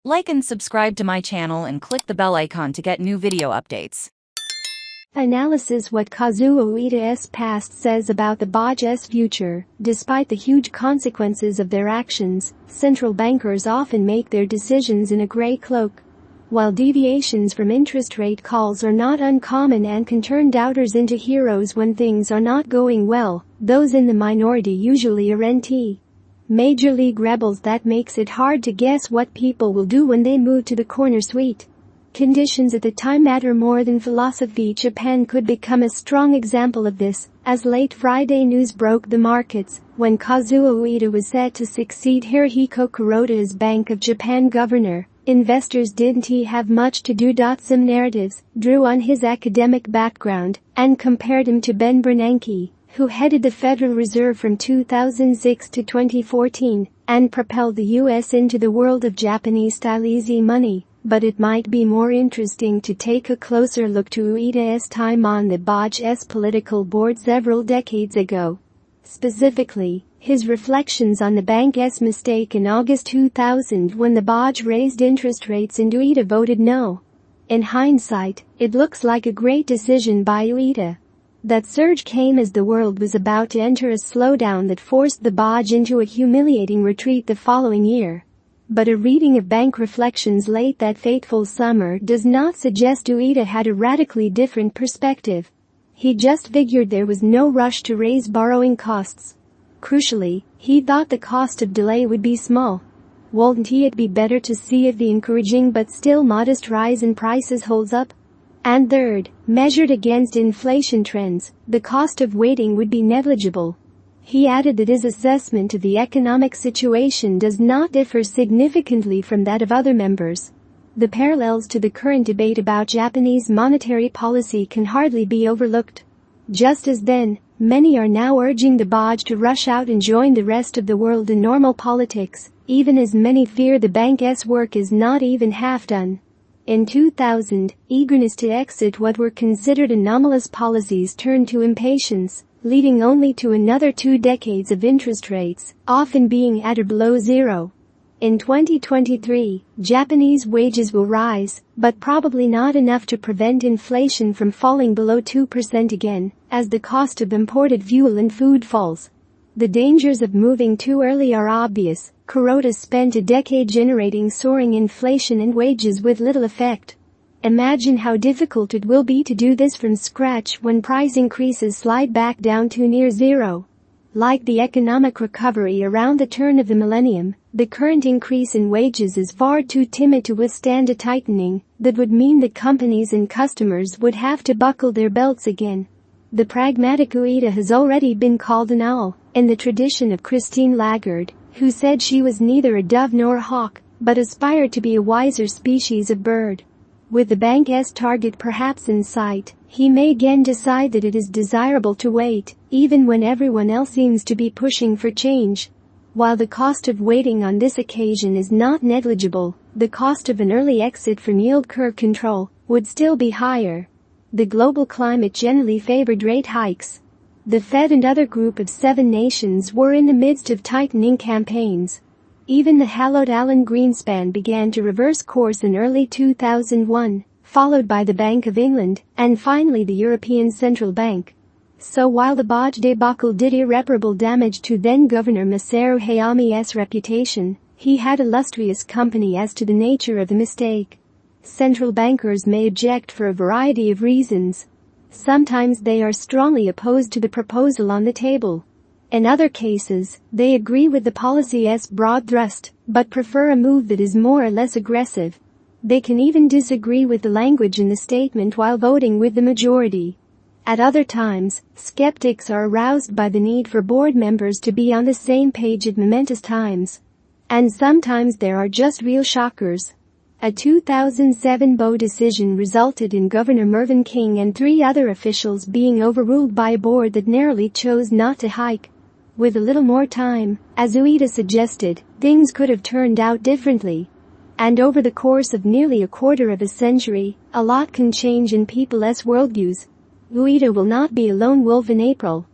Like and subscribe to my channel and click the bell icon to get new video updates. Analysis: what Kazuo Uedas' past says about the Bojs' future. Despite the huge consequences of their actions, central bankers often make their decisions in a gray cloak. While deviations from interest rate calls are not uncommon and can turn doubters into heroes when things are not going well, those in the minority usually arent major league rebels that makes it hard to guess what people will do when they move to the corner suite. Conditions at the time matter more than philosophy. Japan could become a strong example of this, as late Friday news broke the markets when Kazuo Uedas was set to succeed Hirohiko Kuroda as Bank of Japan governor. Investors didn't have much to do. Some narratives drew on his academic background and compared him to Ben Bernanke, who headed the Federal Reserve from 2006 to 2014 and propelled the US into the world of Japanese-style easy money. But it might be more interesting to take a closer look to Uedas' time on the Bojs political board several decades ago. Specifically, his reflections on the bank's mistake in August 2000 when the Boj raised interest rates and Uedas voted no. In hindsight, it looks like a great decision by Uedas. That surge came as the world was about to enter a slowdown that forced the Boj into a humiliating retreat the following year. But a reading of bank reflections late that fateful summer does not suggest Uedas had a radically different perspective. He just figured there was no rush to raise borrowing costs. Crucially, he thought the cost of delay would be small. Wouldn't it be better to see if the encouraging but still modest rise in prices holds up? And third, measured against inflation trends, the cost of waiting would be negligible. He added that his assessment of the economic situation does not differ significantly from that of other members. The parallels to the current debate about Japanese monetary policy can hardly be overlooked. Just as then, many are now urging the Boj to rush out and join the rest of the world in normal politics, even as many fear the bank's work is not even half done. In 2000, eagerness to exit what were considered anomalous policies turned to impatience, leading only to another 2 decades of interest rates, often being at or below zero. In 2023, Japanese wages will rise, but probably not enough to prevent inflation from falling below 2% again, as the cost of imported fuel and food falls. The dangers of moving too early are obvious. Kuroda spent a decade generating soaring inflation and wages with little effect. Imagine how difficult it will be to do this from scratch when price increases slide back down to near zero. Like the economic recovery around the turn of the millennium, the current increase in wages is far too timid to withstand a tightening that would mean that companies and customers would have to buckle their belts again. The pragmatic Uedas has already been called an owl, in the tradition of Christine Lagarde, who said she was neither a dove nor a hawk, but aspired to be a wiser species of bird. With the bank's target perhaps in sight, he may again decide that it is desirable to wait, even when everyone else seems to be pushing for change. While the cost of waiting on this occasion is not negligible, the cost of an early exit from yield curve control would still be higher. The global climate generally favored rate hikes. The Fed and other group of 7 nations were in the midst of tightening campaigns. Even the hallowed Alan Greenspan began to reverse course in early 2001, followed by the Bank of England, and finally the European Central Bank. So while the Boj debacle did irreparable damage to then-Governor Masaru Hayami's reputation, he had illustrious company as to the nature of the mistake. Central bankers may object for a variety of reasons. Sometimes they are strongly opposed to the proposal on the table. In other cases, they agree with the policy's broad thrust, but prefer a move that is more or less aggressive. They can even disagree with the language in the statement while voting with the majority. At other times, skeptics are aroused by the need for board members to be on the same page at momentous times. And sometimes there are just real shockers. A 2007 Bojs decision resulted in Governor Mervyn King and 3 other officials being overruled by a board that narrowly chose not to hike. With a little more time, as Uedas suggested, things could have turned out differently. And over the course of nearly a quarter of a century, a lot can change in people's worldviews. Uedas will not be a lone wolf in April.